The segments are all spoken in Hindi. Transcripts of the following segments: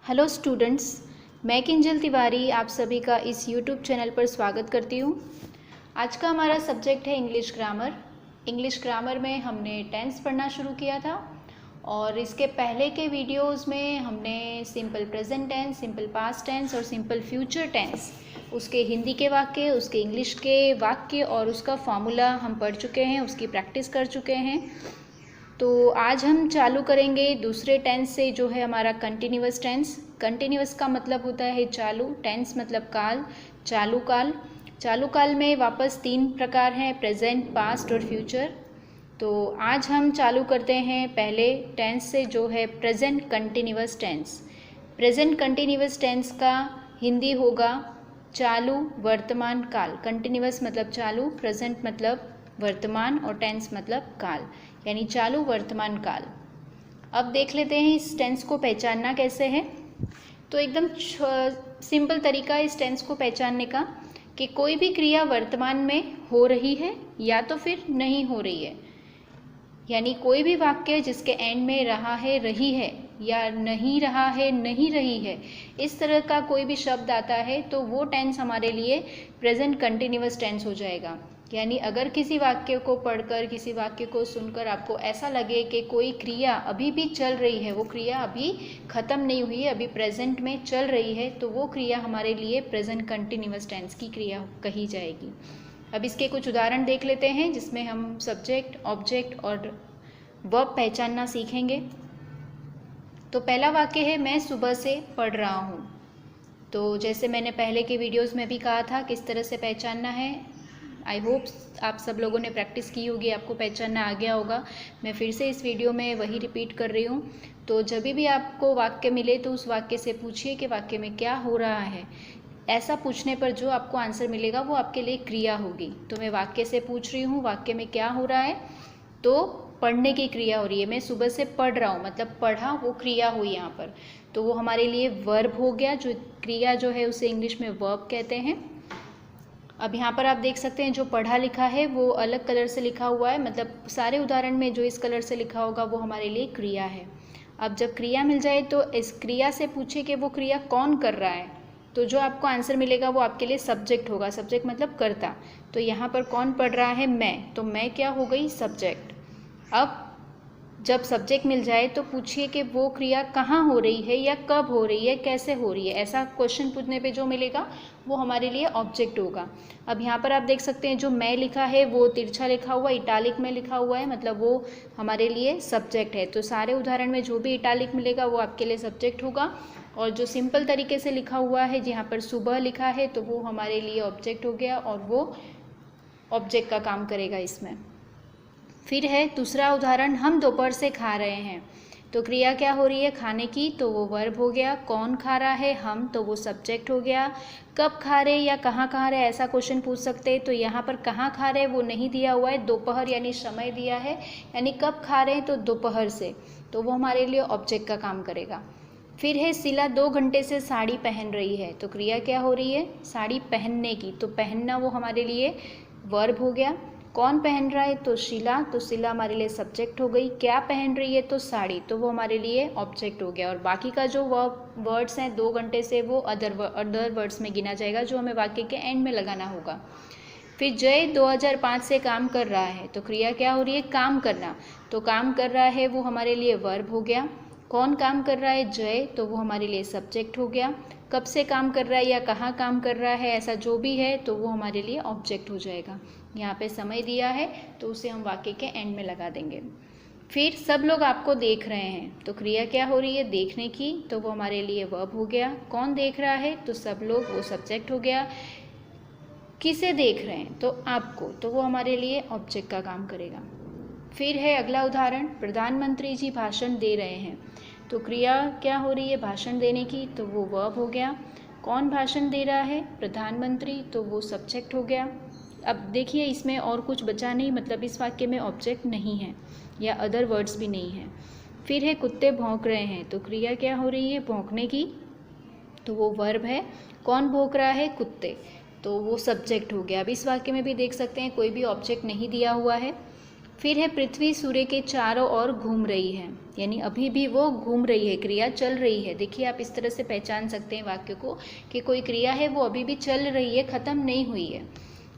हेलो स्टूडेंट्स, मैं किंजल तिवारी आप सभी का इस यूट्यूब चैनल पर स्वागत करती हूँ। आज का हमारा सब्जेक्ट है इंग्लिश ग्रामर। इंग्लिश ग्रामर में हमने टेंस पढ़ना शुरू किया था और इसके पहले के वीडियोस में हमने simple present tense, simple past tense और सिंपल फ्यूचर टेंस, उसके हिंदी के वाक्य, उसके इंग्लिश के वाक्य और उसका फॉर्मूला हम पढ़ चुके हैं, उसकी प्रैक्टिस कर चुके हैं। तो आज हम चालू करेंगे दूसरे टेंस से, जो है हमारा कंटिन्यूअस टेंस। कंटिन्यूअस का मतलब होता है चालू, टेंस मतलब काल, चालू काल। चालू काल में वापस 3 प्रकार हैं, प्रेजेंट, पास्ट और फ्यूचर। तो आज हम चालू करते हैं पहले टेंस से, जो है present continuous tense. Present continuous tense का हिंदी होगा चालू वर्तमान काल। कंटिन्यूअस मतलब चालू, प्रेजेंट मतलब वर्तमान और टेंस मतलब काल, यानी चालू वर्तमान काल। अब देख लेते हैं इस टेंस को पहचानना कैसे है। तो एकदम सिंपल तरीका इस टेंस को पहचानने का कि कोई भी क्रिया वर्तमान में हो रही है या तो फिर नहीं हो रही है, यानी कोई भी वाक्य जिसके एंड में रहा है, रही है, या नहीं रहा है, नहीं रही है, इस तरह का कोई भी शब्द आता है तो वो टेंस हमारे लिए प्रेजेंट कंटिन्यूअस टेंस हो जाएगा। यानी अगर किसी वाक्य को पढ़कर, किसी वाक्य को सुनकर आपको ऐसा लगे कि कोई क्रिया अभी भी चल रही है, वो क्रिया अभी ख़त्म नहीं हुई है, अभी प्रेजेंट में चल रही है, तो वो क्रिया हमारे लिए प्रेजेंट कंटिन्यूअस टेंस की क्रिया कही जाएगी। अब इसके कुछ उदाहरण देख लेते हैं जिसमें हम सब्जेक्ट, ऑब्जेक्ट और वर्ब पहचानना सीखेंगे। तो पहला वाक्य है, मैं सुबह से पढ़ रहा हूँ। तो जैसे मैंने पहले के वीडियोस में भी कहा था किस तरह से पहचानना है, आई होप आप सब लोगों ने प्रैक्टिस की होगी, आपको पहचानना आ गया होगा। मैं फिर से इस वीडियो में वही रिपीट कर रही हूँ। तो जब भी आपको वाक्य मिले तो उस वाक्य से पूछिए कि वाक्य में क्या हो रहा है। ऐसा पूछने पर जो आपको आंसर मिलेगा वो आपके लिए क्रिया होगी। तो मैं वाक्य से पूछ रही हूँ वाक्य में क्या हो रहा है, तो पढ़ने की क्रिया हो रही है। मैं सुबह से पढ़ रहा हूँ, मतलब पढ़ा, वो क्रिया हुई यहाँ पर, तो वो हमारे लिए वर्ब हो गया। जो क्रिया जो है उसे इंग्लिश में वर्ब कहते हैं। अब यहाँ पर आप देख सकते हैं जो पढ़ा लिखा है वो अलग कलर से लिखा हुआ है, मतलब सारे उदाहरण में जो इस कलर से लिखा होगा वो हमारे लिए क्रिया है। अब जब क्रिया मिल जाए तो इस क्रिया से पूछे कि वो क्रिया कौन कर रहा है, तो जो आपको आंसर मिलेगा वो आपके लिए सब्जेक्ट होगा। सब्जेक्ट मतलब कर्ता। तो यहाँ पर कौन पढ़ रहा है, मैं, तो मैं क्या हो गई, सब्जेक्ट। अब जब सब्जेक्ट मिल जाए तो पूछिए कि वो क्रिया कहाँ हो रही है, या कब हो रही है, कैसे हो रही है। ऐसा क्वेश्चन पूछने पे जो मिलेगा वो हमारे लिए ऑब्जेक्ट होगा। अब यहाँ पर आप देख सकते हैं जो मैं लिखा है वो तिरछा लिखा हुआ, इटालिक में लिखा हुआ है, मतलब वो हमारे लिए सब्जेक्ट है। तो सारे उदाहरण में जो भी इटालिक मिलेगा वो आपके लिए सब्जेक्ट होगा। और जो सिंपल तरीके से लिखा हुआ है, जहाँ पर सुबह लिखा है, तो वो हमारे लिए ऑब्जेक्ट हो गया और वो ऑब्जेक्ट का काम करेगा इसमें। फिर है दूसरा उदाहरण, हम दोपहर से खा रहे हैं। तो क्रिया क्या हो रही है, खाने की, तो वो वर्ब हो गया। कौन खा रहा है, हम, तो वो सब्जेक्ट हो गया। कब खा रहे या कहाँ खा रहे, ऐसा क्वेश्चन पूछ सकते हैं। तो यहाँ पर कहाँ खा रहे वो नहीं दिया हुआ है, दोपहर यानी समय दिया है, यानी कब खा रहे हैं तो दोपहर से, तो वो हमारे लिए ऑब्जेक्ट का काम करेगा। फिर है सिला 2 घंटे से साड़ी पहन रही है। तो क्रिया क्या हो रही है, साड़ी पहनने की, तो पहनना वो हमारे लिए वर्ब हो गया। कौन पहन रहा है, तो शिला, तो शिला हमारे लिए सब्जेक्ट हो गई। क्या पहन रही है, तो साड़ी, तो वो हमारे लिए ऑब्जेक्ट हो गया। और बाकी का जो वर्ड्स हैं 2 घंटे से, वो अदर वर्ड्स में गिना जाएगा जो हमें वाक्य के एंड में लगाना होगा। फिर जय 2005 से काम कर रहा है। तो क्रिया क्या हो रही है, काम करना, तो काम कर रहा है वो हमारे लिए वर्ब हो गया। कौन काम कर रहा है, जय, तो वो हमारे लिए सब्जेक्ट हो गया। कब से काम कर रहा है या कहाँ काम कर रहा है, ऐसा जो भी है तो वो हमारे लिए ऑब्जेक्ट हो जाएगा। यहाँ पे समय दिया है तो उसे हम वाक्य के एंड में लगा देंगे। फिर सब लोग आपको देख रहे हैं। तो क्रिया क्या हो रही है, देखने की, तो वो हमारे लिए वर्ब हो गया। कौन देख रहा है, तो सब लोग, वो सब्जेक्ट हो गया। किसे देख रहे हैं, तो आपको, तो वो हमारे लिए ऑब्जेक्ट का काम करेगा। फिर है अगला उदाहरण, प्रधानमंत्री जी भाषण दे रहे हैं। तो क्रिया क्या हो रही है, भाषण देने की, तो वो वर्ब हो गया। कौन भाषण दे रहा है, प्रधानमंत्री, तो वो सब्जेक्ट हो गया। अब देखिए इसमें और कुछ बचा नहीं, मतलब इस वाक्य में ऑब्जेक्ट नहीं है या अदर वर्ड्स भी नहीं है। फिर है कुत्ते भौंक रहे हैं। तो क्रिया क्या हो रही है, भौंकने की, तो वो वर्ब है। कौन भौंक रहा है, कुत्ते, तो वो सब्जेक्ट हो गया। अब इस वाक्य में भी देख सकते हैं कोई भी ऑब्जेक्ट नहीं दिया हुआ है। फिर है पृथ्वी सूर्य के चारों ओर घूम रही है, यानी अभी भी वो घूम रही है, क्रिया चल रही है। देखिए आप इस तरह से पहचान सकते हैं वाक्य को कि कोई क्रिया है वो अभी भी चल रही है, ख़त्म नहीं हुई है।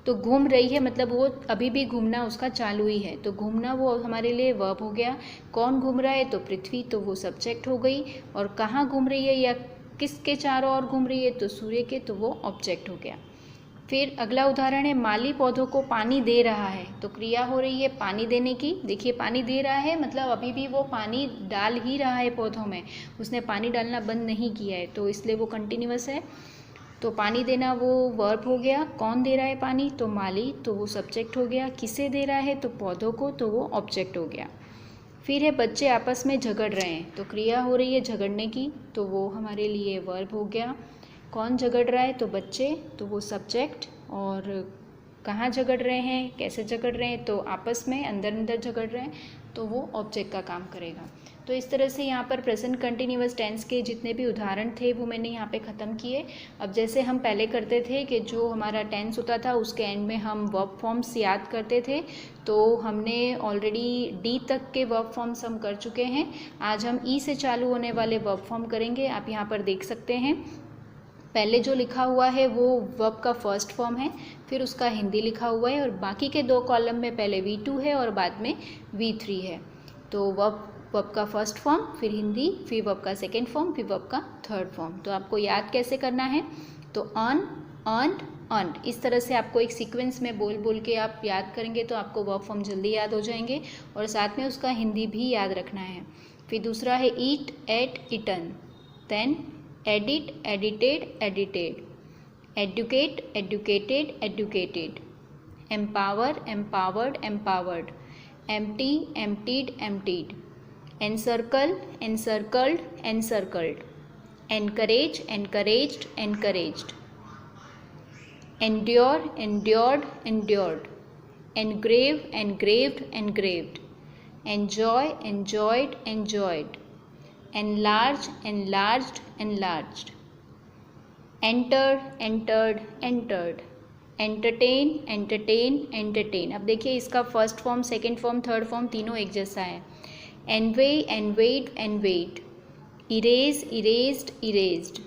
तो घूम रही है मतलब वो अभी भी घूमना उसका चालू ही है, तो घूमना वो हमारे लिए वर्ब हो गया। कौन घूम रहा है, तो पृथ्वी, तो वो सब्जेक्ट हो गई। और कहाँ घूम रही है या किसके चारों ओर घूम रही है, तो सूर्य के, तो वो ऑब्जेक्ट हो गया। फिर अगला उदाहरण है माली पौधों को पानी दे रहा है, तो क्रिया हो रही है पानी देने की। देखिए पानी दे रहा है मतलब अभी भी वो पानी डाल ही रहा है पौधों में, उसने पानी डालना बंद नहीं किया है, तो इसलिए वो कंटिन्यूअस है। तो पानी देना वो वर्ब हो गया। कौन दे रहा है पानी, तो माली, तो वो सब्जेक्ट हो गया। किसे दे रहा है, तो पौधों को, तो वो ऑब्जेक्ट हो गया। फिर है बच्चे आपस में झगड़ रहे हैं, तो क्रिया हो रही है झगड़ने की, तो वो हमारे लिए वर्ब हो गया। कौन झगड़ रहा है, तो बच्चे, तो वो सब्जेक्ट। और कहाँ झगड़ रहे हैं, कैसे झगड़ रहे हैं, तो आपस में अंदर अंदर झगड़ रहे हैं, तो वो ऑब्जेक्ट का काम करेगा। तो इस तरह से यहाँ पर प्रेजेंट कंटिन्यूअस टेंस के जितने भी उदाहरण थे वो मैंने यहाँ पे ख़त्म किए। अब जैसे हम पहले करते थे कि जो हमारा टेंस होता था उसके एंड में हम वर्ब फॉर्म्स याद करते थे, तो हमने ऑलरेडी डी तक के वर्ब फॉर्म्स हम कर चुके हैं। आज हम ई से चालू होने वाले वर्ब फॉर्म करेंगे। आप यहाँ पर देख सकते हैं पहले जो लिखा हुआ है वो वर्ब का फर्स्ट फॉर्म है, फिर उसका हिंदी लिखा हुआ है, और बाकी के 2 कॉलम में पहले V2 है और बाद में V3 है। तो वर्ब का फर्स्ट फॉर्म, फिर हिंदी, फिर वर्ब का सेकेंड फॉर्म, फिर वर्ब का थर्ड फॉर्म। तो आपको याद कैसे करना है, तो अर्न, अर्नड, अर्नड, इस तरह से आपको एक सीक्वेंस में बोल बोल के आप याद करेंगे तो आपको वर्ब फॉर्म जल्दी याद हो जाएंगे, और साथ में उसका हिंदी भी याद रखना है। फिर दूसरा है eat, ate, eaten, then edit, edited, edited, educate, educated, educated, empower, empowered, empowered, empty, emptied, emptied, encircle, encircled, encircled, encourage, encouraged, encouraged, endure, endured, endured, engrave, engraved, engraved, enjoy, enjoyed, enjoyed, enlarge, enlarged, enlarged, enter, entered, entered, entertain, entertain, entertain। अब देखिए इसका first form, second form, third form तीनों एक जैसा है। Envy, envied, envied, erase, erased, erased,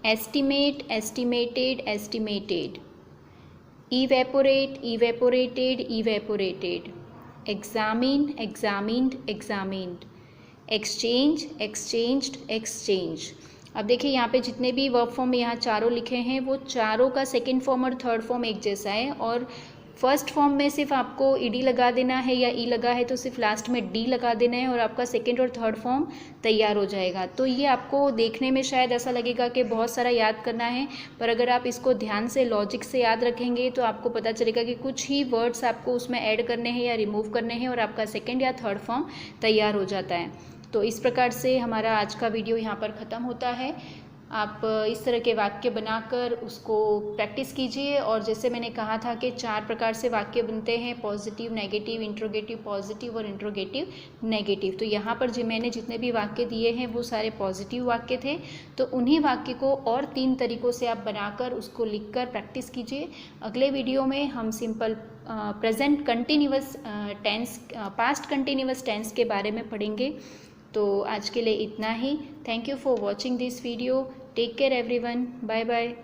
estimate, estimated, estimated, evaporate, evaporated, evaporated, examine, examined, examined, exchange, exchanged, exchange. अब देखिए यहाँ पे जितने भी वर्ब फॉर्म यहाँ चारों लिखे हैं वो चारों का सेकेंड फॉर्म और थर्ड फॉर्म एक जैसा है, और फर्स्ट फॉर्म में सिर्फ आपको ईडी लगा देना है, या ई लगा है तो सिर्फ लास्ट में डी लगा देना है, और आपका सेकेंड और थर्ड फॉर्म तैयार हो जाएगा। तो ये आपको देखने में शायद ऐसा लगेगा कि बहुत सारा याद करना है, पर अगर आप इसको ध्यान से लॉजिक से याद रखेंगे तो आपको पता चलेगा कि कुछ ही वर्ड्स आपको उसमें ऐड करने हैं या रिमूव करने हैं, और आपका सेकेंड या थर्ड फॉर्म तैयार हो जाता है। तो इस प्रकार से हमारा आज का वीडियो यहाँ पर ख़त्म होता है। आप इस तरह के वाक्य बनाकर उसको प्रैक्टिस कीजिए, और जैसे मैंने कहा था कि 4 प्रकार से वाक्य बनते हैं, पॉजिटिव, नेगेटिव, इंट्रोगेटिव पॉजिटिव और इंट्रोगेटिव नेगेटिव। तो यहाँ पर जो मैंने जितने भी वाक्य दिए हैं वो सारे पॉजिटिव वाक्य थे, तो उन्हीं वाक्य को और 3 तरीक़ों से आप बनाकर उसको लिखकर प्रैक्टिस कीजिए। अगले वीडियो में हम simple present continuous tense, past continuous tense के बारे में पढ़ेंगे। तो आज के लिए इतना ही। Thank you for watching this video. Take care everyone. Bye bye.